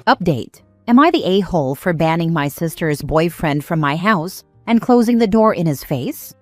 Update. Am I the a-hole for banning my sister's boyfriend from my house and closing the door in his face?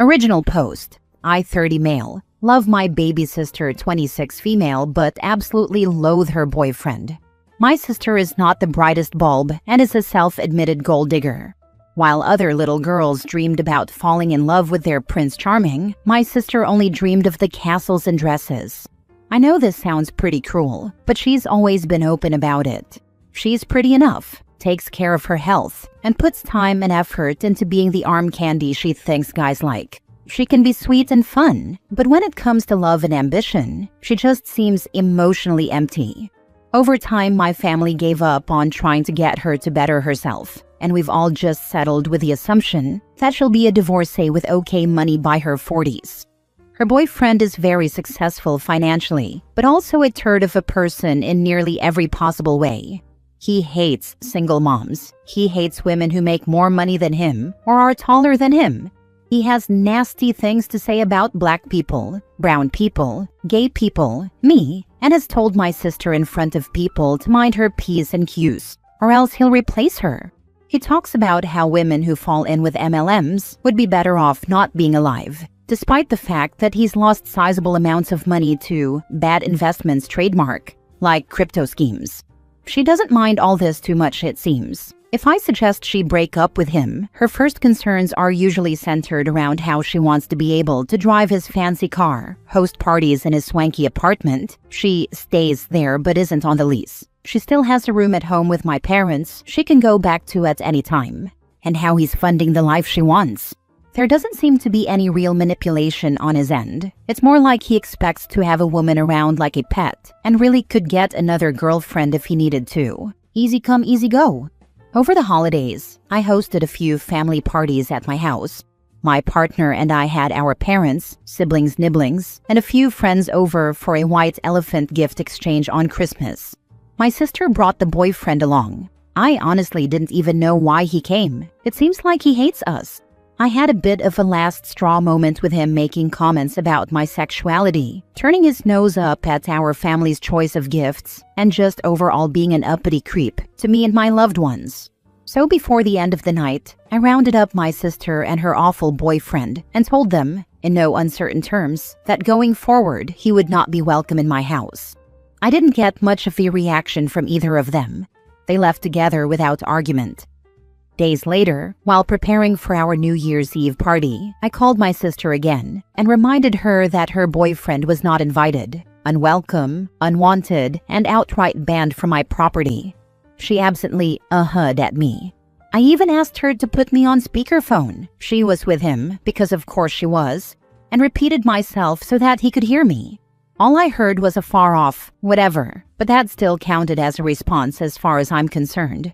Original post. I 30 male. Love my baby sister 26 female but absolutely loathe her boyfriend. My sister is not the brightest bulb and is a self-admitted gold digger. While other little girls dreamed about falling in love with their Prince Charming, my sister only dreamed of the castles and dresses. I know this sounds pretty cruel, but she's always been open about it. She's pretty enough, takes care of her health, and puts time and effort into being the arm candy she thinks guys like. She can be sweet and fun, but when it comes to love and ambition, she just seems emotionally empty. Over time, my family gave up on trying to get her to better herself, and we've all just settled with the assumption that she'll be a divorcee with okay money by her 40s. Her boyfriend is very successful financially, but also a turd of a person in nearly every possible way. He hates single moms. He hates women who make more money than him or are taller than him. He has nasty things to say about black people, brown people, gay people, me, and has told my sister in front of people to mind her P's and Q's, or else he'll replace her. He talks about how women who fall in with MLMs would be better off not being alive, despite the fact that he's lost sizable amounts of money to bad investments trademark, like crypto schemes. She doesn't mind all this too much, it seems. If I suggest she break up with him, her first concerns are usually centered around how she wants to be able to drive his fancy car, host parties in his swanky apartment. She stays there but isn't on the lease. She still has a room at home with my parents she can go back to at any time. And how he's funding the life she wants. There doesn't seem to be any real manipulation on his end. It's more like he expects to have a woman around like a pet and really could get another girlfriend if he needed to. Easy come, easy go. Over the holidays, I hosted a few family parties at my house. My partner and I had our parents, siblings, nibblings, and a few friends over for a white elephant gift exchange on Christmas. My sister brought the boyfriend along. I honestly didn't even know why he came. It seems like he hates us. I had a bit of a last straw moment with him making comments about my sexuality, turning his nose up at our family's choice of gifts, and just overall being an uppity creep to me and my loved ones. So before the end of the night, I rounded up my sister and her awful boyfriend and told them, in no uncertain terms, that going forward he would not be welcome in my house. I didn't get much of a reaction from either of them. They left together without argument. Days later, while preparing for our New Year's Eve party, I called my sister again and reminded her that her boyfriend was not invited, unwelcome, unwanted, and outright banned from my property. She absently uh-hu'd at me. I even asked her to put me on speakerphone. She was with him, because of course she was, and repeated myself so that he could hear me. All I heard was a far-off, whatever, but that still counted as a response as far as I'm concerned.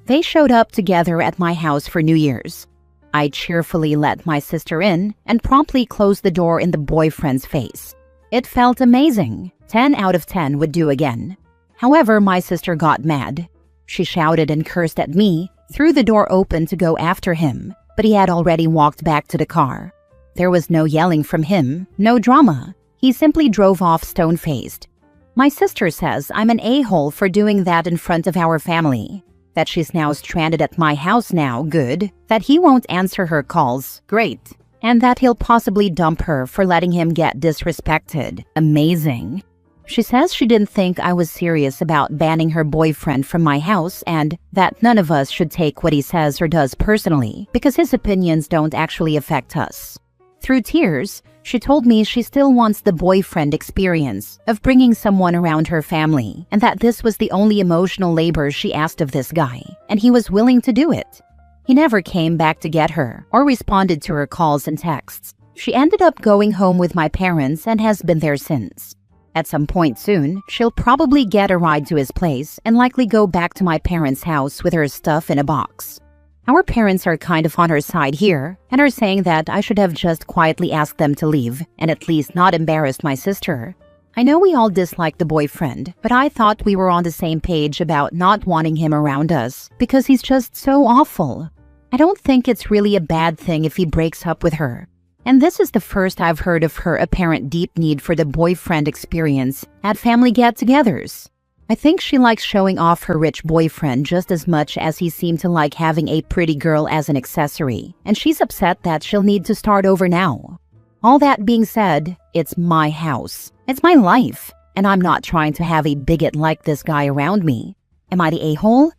They showed up together at my house for New Year's. I cheerfully let my sister in and promptly closed the door in the boyfriend's face. It felt amazing. 10 out of 10 would do again. However, my sister got mad. She shouted and cursed at me, threw the door open to go after him, but he had already walked back to the car. There was no yelling from him, no drama. He simply drove off stone-faced. My sister says I'm an a-hole for doing that in front of our family. That she's now stranded at my house now, good. That he won't answer her calls, great. And that he'll possibly dump her for letting him get disrespected, amazing. She says she didn't think I was serious about banning her boyfriend from my house and that none of us should take what he says or does personally because his opinions don't actually affect us. Through tears, she told me she still wants the boyfriend experience of bringing someone around her family and that this was the only emotional labor she asked of this guy, and he was willing to do it. He never came back to get her or responded to her calls and texts. She ended up going home with my parents and has been there since. At some point soon, she'll probably get a ride to his place and likely go back to my parents' house with her stuff in a box. Our parents are kind of on her side here and are saying that I should have just quietly asked them to leave and at least not embarrassed my sister. I know we all dislike the boyfriend, but I thought we were on the same page about not wanting him around us because he's just so awful. I don't think it's really a bad thing if he breaks up with her. And this is the first I've heard of her apparent deep need for the boyfriend experience at family get-togethers. I think she likes showing off her rich boyfriend just as much as he seemed to like having a pretty girl as an accessory, and she's upset that she'll need to start over now. All that being said, it's my house. It's my life, and I'm not trying to have a bigot like this guy around me. Am I the a-hole?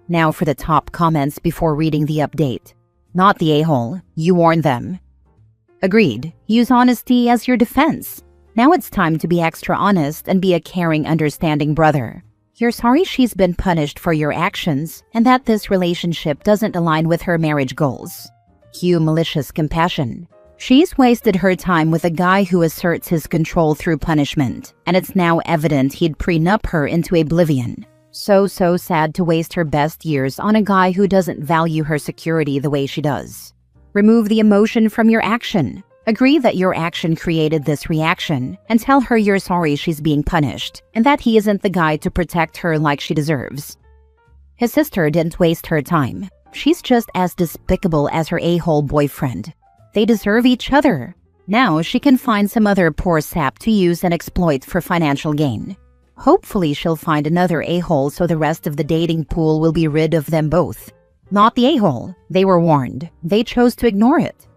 Now for the top comments before reading the update. Not the a-hole. You warned them. Agreed. Use honesty as your defense. Now it's time to be extra honest and be a caring, understanding brother. You're sorry she's been punished for your actions and that this relationship doesn't align with her marriage goals. Cue malicious compassion. She's wasted her time with a guy who asserts his control through punishment, and it's now evident he'd prenup her into oblivion. So sad to waste her best years on a guy who doesn't value her security the way she does. Remove the emotion from your action. Agree that your action created this reaction, and tell her you're sorry she's being punished, and that he isn't the guy to protect her like she deserves. His sister didn't waste her time. She's just as despicable as her a-hole boyfriend. They deserve each other. Now she can find some other poor sap to use and exploit for financial gain. Hopefully she'll find another a-hole so the rest of the dating pool will be rid of them both. Not the a-hole. They were warned. They chose to ignore it.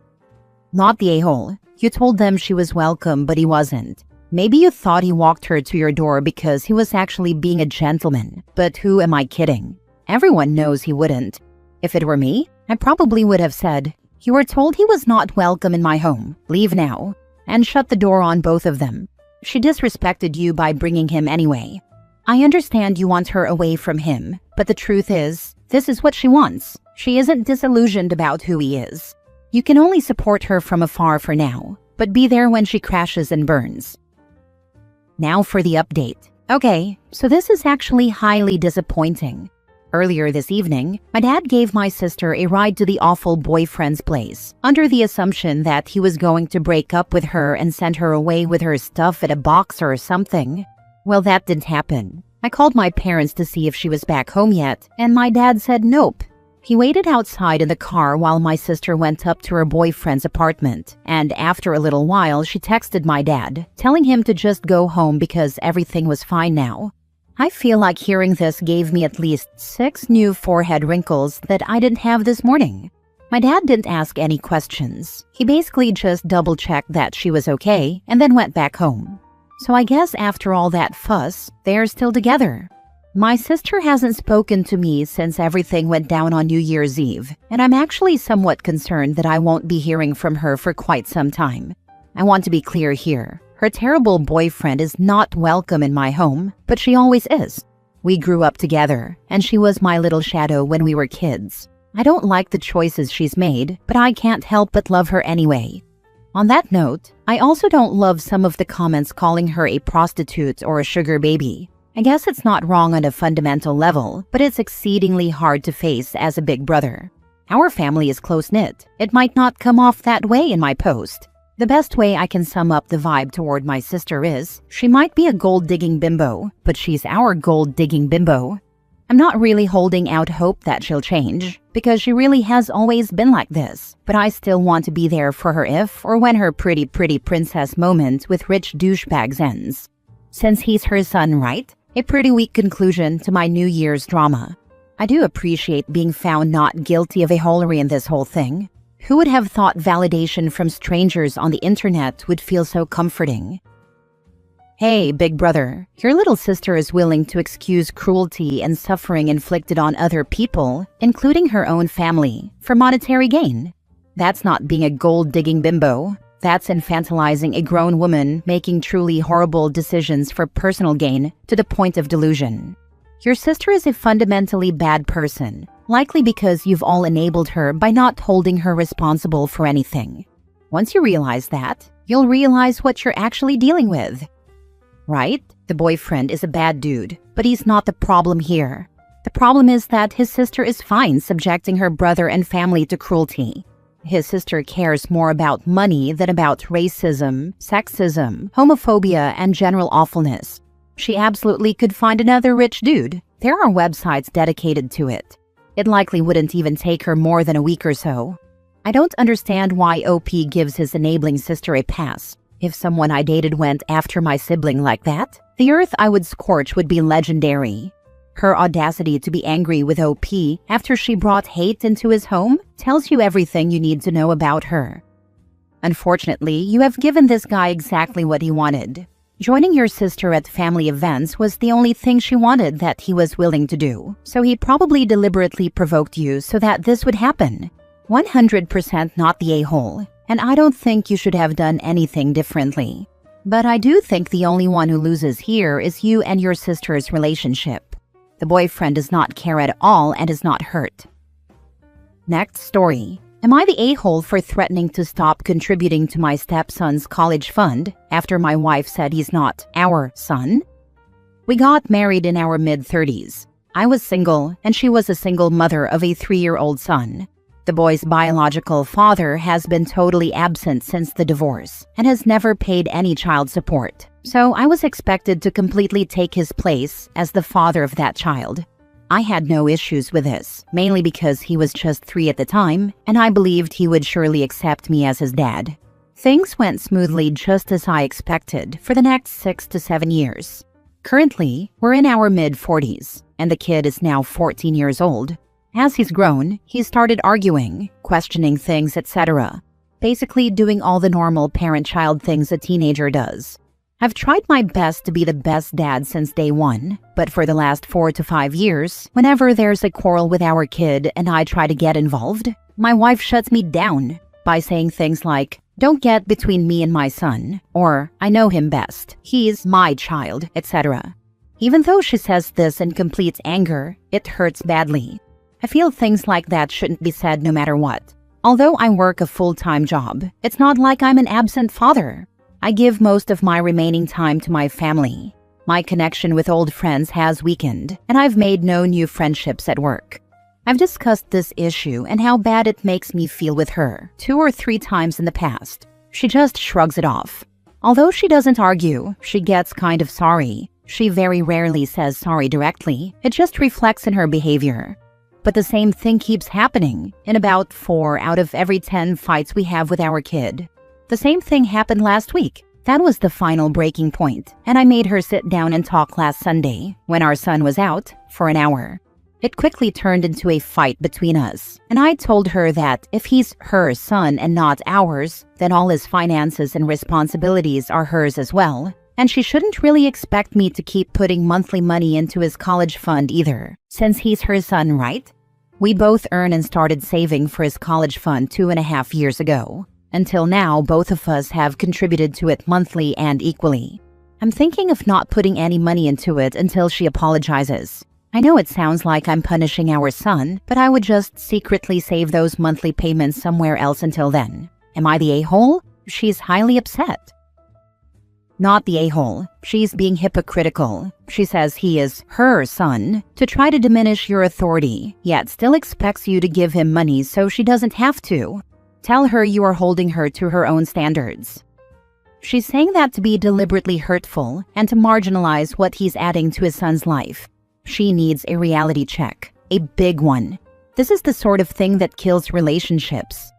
Not the a-hole. You told them she was welcome, but he wasn't. Maybe you thought he walked her to your door because he was actually being a gentleman. But who am I kidding? Everyone knows he wouldn't. If it were me, I probably would have said, "You were told he was not welcome in my home. Leave now." And shut the door on both of them. She disrespected you by bringing him anyway. I understand you want her away from him, but the truth is, this is what she wants. She isn't disillusioned about who he is. You can only support her from afar for now, but be there when she crashes and burns. Now for the update. Okay, so this is actually highly disappointing. Earlier this evening, my dad gave my sister a ride to the awful boyfriend's place, under the assumption that he was going to break up with her and send her away with her stuff in a box or something. Well, that didn't happen. I called my parents to see if she was back home yet, and my dad said nope. He waited outside in the car while my sister went up to her boyfriend's apartment, and after a little while she texted my dad, telling him to just go home because everything was fine now. I feel like hearing this gave me at least 6 new forehead wrinkles that I didn't have this morning. My dad didn't ask any questions. He basically just double-checked that she was okay and then went back home. So I guess after all that fuss, they're still together. My sister hasn't spoken to me since everything went down on New Year's Eve, and I'm actually somewhat concerned that I won't be hearing from her for quite some time. I want to be clear here. Her terrible boyfriend is not welcome in my home, but she always is. We grew up together, and she was my little shadow when we were kids. I don't like the choices she's made, but I can't help but love her anyway. On that note, I also don't love some of the comments calling her a prostitute or a sugar baby. I guess it's not wrong on a fundamental level, but it's exceedingly hard to face as a big brother. Our family is close-knit. It might not come off that way in my post. The best way I can sum up the vibe toward my sister is, she might be a gold-digging bimbo, but she's our gold-digging bimbo. I'm not really holding out hope that she'll change, because she really has always been like this, but I still want to be there for her if or when her pretty princess moment with rich douchebags ends. Since he's her son, right? A pretty weak conclusion to my New Year's drama. I do appreciate being found not guilty of a holery in this whole thing. Who would have thought validation from strangers on the internet would feel so comforting? Hey, big brother, your little sister is willing to excuse cruelty and suffering inflicted on other people, including her own family, for monetary gain. That's not being a gold-digging bimbo. That's infantilizing a grown woman making truly horrible decisions for personal gain to the point of delusion. Your sister is a fundamentally bad person, likely because you've all enabled her by not holding her responsible for anything. Once you realize that, you'll realize what you're actually dealing with. Right? The boyfriend is a bad dude, but he's not the problem here. The problem is that his sister is fine subjecting her brother and family to cruelty. His sister cares more about money than about racism, sexism, homophobia, and general awfulness. She absolutely could find another rich dude. There are websites dedicated to it. It likely wouldn't even take her more than a week or so. I don't understand why OP gives his enabling sister a pass. If someone I dated went after my sibling like that, the earth I would scorch would be legendary. Her audacity to be angry with OP after she brought hate into his home tells you everything you need to know about her. Unfortunately, you have given this guy exactly what he wanted. Joining your sister at family events was the only thing she wanted that he was willing to do, so he probably deliberately provoked you so that this would happen. 100% not the a-hole, and I don't think you should have done anything differently. But I do think the only one who loses here is you and your sister's relationship. The boyfriend does not care at all and is not hurt. Next story. Am I the a-hole for threatening to stop contributing to my stepson's college fund after my wife said he's not our son? We got married in our mid-30s. I was single, and she was a single mother of a 3-year-old son. The boy's biological father has been totally absent since the divorce and has never paid any child support. So I was expected to completely take his place as the father of that child. I had no issues with this, mainly because he was just 3 at the time, and I believed he would surely accept me as his dad. Things went smoothly just as I expected for the next 6 to 7 years. Currently, we're in our mid-40s, and the kid is now 14 years old. As he's grown, he started arguing, questioning things, etc. Basically doing all the normal parent-child things a teenager does. I've tried my best to be the best dad since day one, but for the last 4 to 5 years, whenever there's a quarrel with our kid and I try to get involved, my wife shuts me down by saying things like, "Don't get between me and my son," or "I know him best, he's my child," etc. Even though she says this in complete anger, it hurts badly. I feel things like that shouldn't be said no matter what. Although I work a full-time job, it's not like I'm an absent father. I give most of my remaining time to my family. My connection with old friends has weakened, and I've made no new friendships at work. I've discussed this issue and how bad it makes me feel with her 2 or 3 times in the past. She just shrugs it off. Although she doesn't argue, she gets kind of sorry. She very rarely says sorry directly. It just reflects in her behavior. But the same thing keeps happening in about 4 out of every 10 fights we have with our kid. The same thing happened last week. That was the final breaking point, and I made her sit down and talk last Sunday, when our son was out, for an hour. It quickly turned into a fight between us, and I told her that if he's her son and not ours, then all his finances and responsibilities are hers as well, and she shouldn't really expect me to keep putting monthly money into his college fund either, since he's her son, right? We both earned and started saving for his college fund 2.5 years ago. Until now, both of us have contributed to it monthly and equally. I'm thinking of not putting any money into it until she apologizes. I know it sounds like I'm punishing our son, but I would just secretly save those monthly payments somewhere else until then. Am I the a-hole? She's highly upset. Not the a-hole. She's being hypocritical. She says he is her son to try to diminish your authority, yet still expects you to give him money so she doesn't have to. Tell her you are holding her to her own standards. She's saying that to be deliberately hurtful and to marginalize what he's adding to his son's life. She needs a reality check, a big one. This is the sort of thing that kills relationships.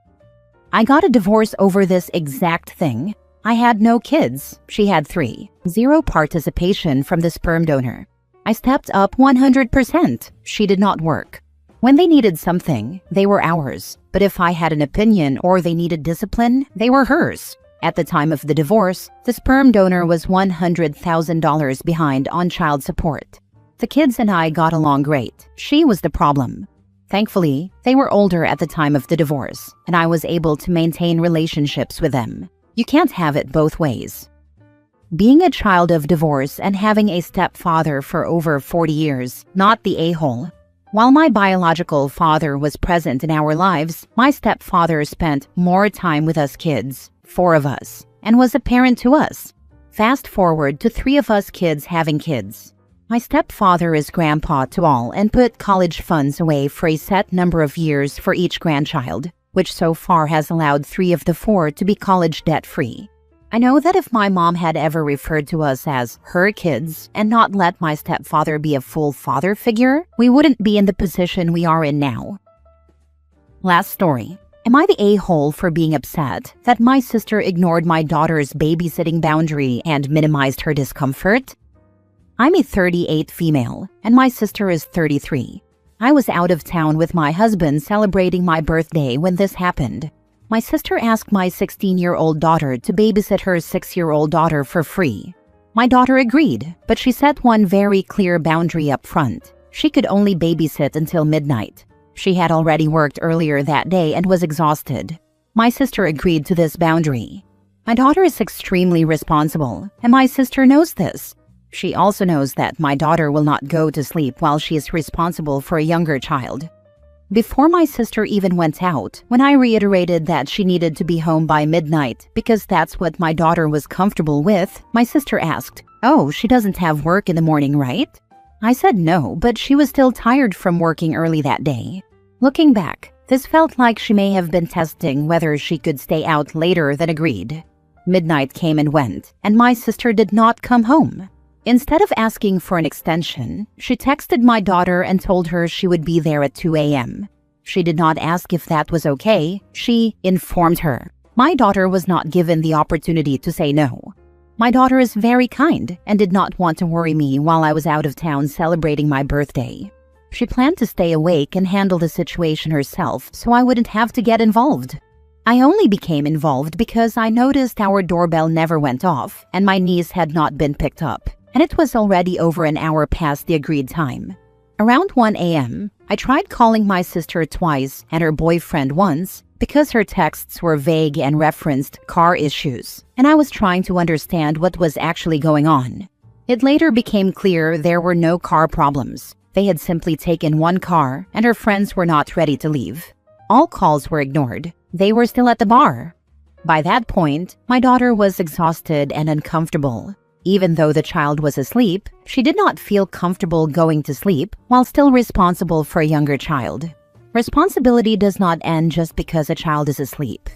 I got a divorce over this exact thing. I had no kids. She had 3. 0 participation from the sperm donor. I stepped up 100%. She did not work. When they needed something, they were ours. But if I had an opinion or they needed discipline, they were hers. At the time of the divorce, the sperm donor was $100,000 behind on child support. The kids and I got along great. She was the problem. Thankfully, they were older at the time of the divorce, and I was able to maintain relationships with them. You can't have it both ways. Being a child of divorce and having a stepfather for over 40 years, not the a-hole. While my biological father was present in our lives, my stepfather spent more time with us kids, 4 of us, and was a parent to us. Fast forward to 3 of us kids having kids. My stepfather is grandpa to all and put college funds away for a set number of years for each grandchild, which so far has allowed 3 of the 4 to be college debt-free. I know that if my mom had ever referred to us as her kids and not let my stepfather be a full father figure, we wouldn't be in the position we are in now. Last story. Am I the a-hole for being upset that my sister ignored my daughter's babysitting boundary and minimized her discomfort? I'm a 38 female, and my sister is 33. I was out of town with my husband celebrating my birthday when this happened. My sister asked my 16-year-old daughter to babysit her 6-year-old daughter for free. My daughter agreed, but she set one very clear boundary up front. She could only babysit until midnight. She had already worked earlier that day and was exhausted. My sister agreed to this boundary. My daughter is extremely responsible, and my sister knows this. She also knows that my daughter will not go to sleep while she is responsible for a younger child. Before my sister even went out, when I reiterated that she needed to be home by midnight because that's what my daughter was comfortable with, my sister asked, "Oh, she doesn't have work in the morning, right?" I said no, but she was still tired from working early that day. Looking back, this felt like she may have been testing whether she could stay out later than agreed. Midnight came and went, and my sister did not come home. Instead of asking for an extension, she texted my daughter and told her she would be there at 2 a.m. She did not ask if that was okay, she informed her. My daughter was not given the opportunity to say no. My daughter is very kind and did not want to worry me while I was out of town celebrating my birthday. She planned to stay awake and handle the situation herself so I wouldn't have to get involved. I only became involved because I noticed our doorbell never went off and my niece had not been picked up, and it was already over an hour past the agreed time. Around 1 a.m., I tried calling my sister twice and her boyfriend once because her texts were vague and referenced car issues, and I was trying to understand what was actually going on. It later became clear there were no car problems. They had simply taken one car and her friends were not ready to leave. All calls were ignored. They were still at the bar. By that point, my daughter was exhausted and uncomfortable. Even though the child was asleep, she did not feel comfortable going to sleep while still responsible for a younger child. Responsibility does not end just because a child is asleep.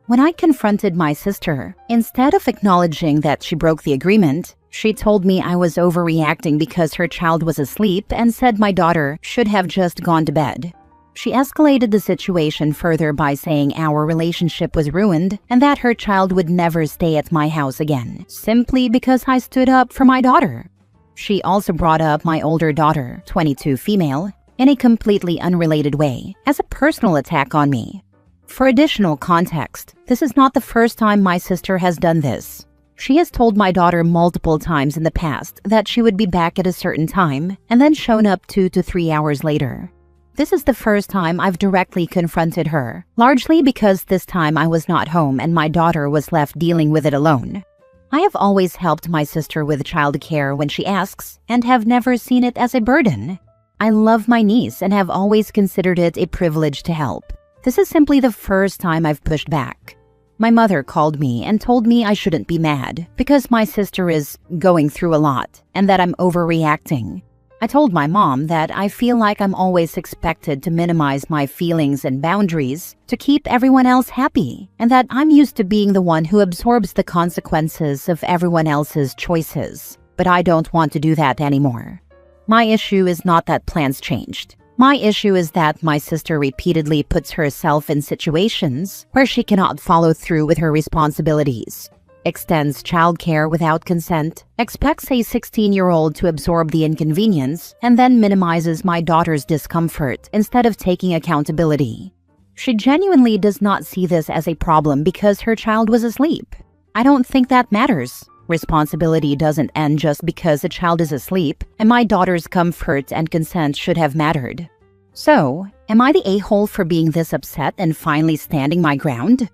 When I confronted my sister, instead of acknowledging that she broke the agreement, she told me I was overreacting because her child was asleep and said my daughter should have just gone to bed. She escalated the situation further by saying our relationship was ruined and that her child would never stay at my house again, simply because I stood up for my daughter. She also brought up my older daughter, 22 female, in a completely unrelated way, as a personal attack on me. For additional context, this is not the first time my sister has done this. She has told my daughter multiple times in the past that she would be back at a certain time and then shown up 2 to 3 hours later. This is the first time I've directly confronted her, largely because this time I was not home and my daughter was left dealing with it alone. I have always helped my sister with childcare when she asks and have never seen it as a burden. I love my niece and have always considered it a privilege to help. This is simply the first time I've pushed back. My mother called me and told me I shouldn't be mad because my sister is going through a lot and that I'm overreacting. I told my mom that I feel like I'm always expected to minimize my feelings and boundaries to keep everyone else happy, and that I'm used to being the one who absorbs the consequences of everyone else's choices. But I don't want to do that anymore. My issue is not that plans changed. My issue is that my sister repeatedly puts herself in situations where she cannot follow through with her responsibilities, extends childcare without consent, expects a 16-year-old to absorb the inconvenience, and then minimizes my daughter's discomfort instead of taking accountability. She genuinely does not see this as a problem because her child was asleep. I don't think that matters. Responsibility doesn't end just because a child is asleep, and my daughter's comfort and consent should have mattered. So, am I the a-hole for being this upset and finally standing my ground?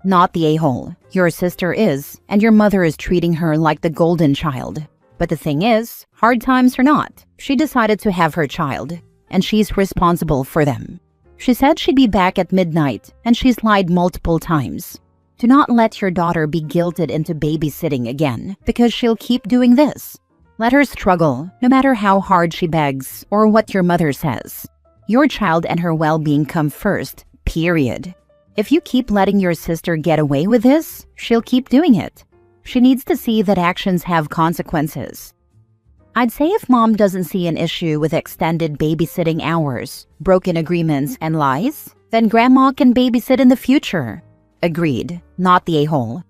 Not the a-hole. Your sister is, and your mother is treating her like the golden child. But the thing is, hard times or not, she decided to have her child, and she's responsible for them. She said she'd be back at midnight, and she's lied multiple times. Do not let your daughter be guilted into babysitting again, because she'll keep doing this. Let her struggle, no matter how hard she begs or what your mother says. Your child and her well-being come first, period. If you keep letting your sister get away with this, she'll keep doing it. She needs to see that actions have consequences. I'd say if mom doesn't see an issue with extended babysitting hours, broken agreements, and lies, Then grandma can babysit in the future. Agreed, not the a-hole.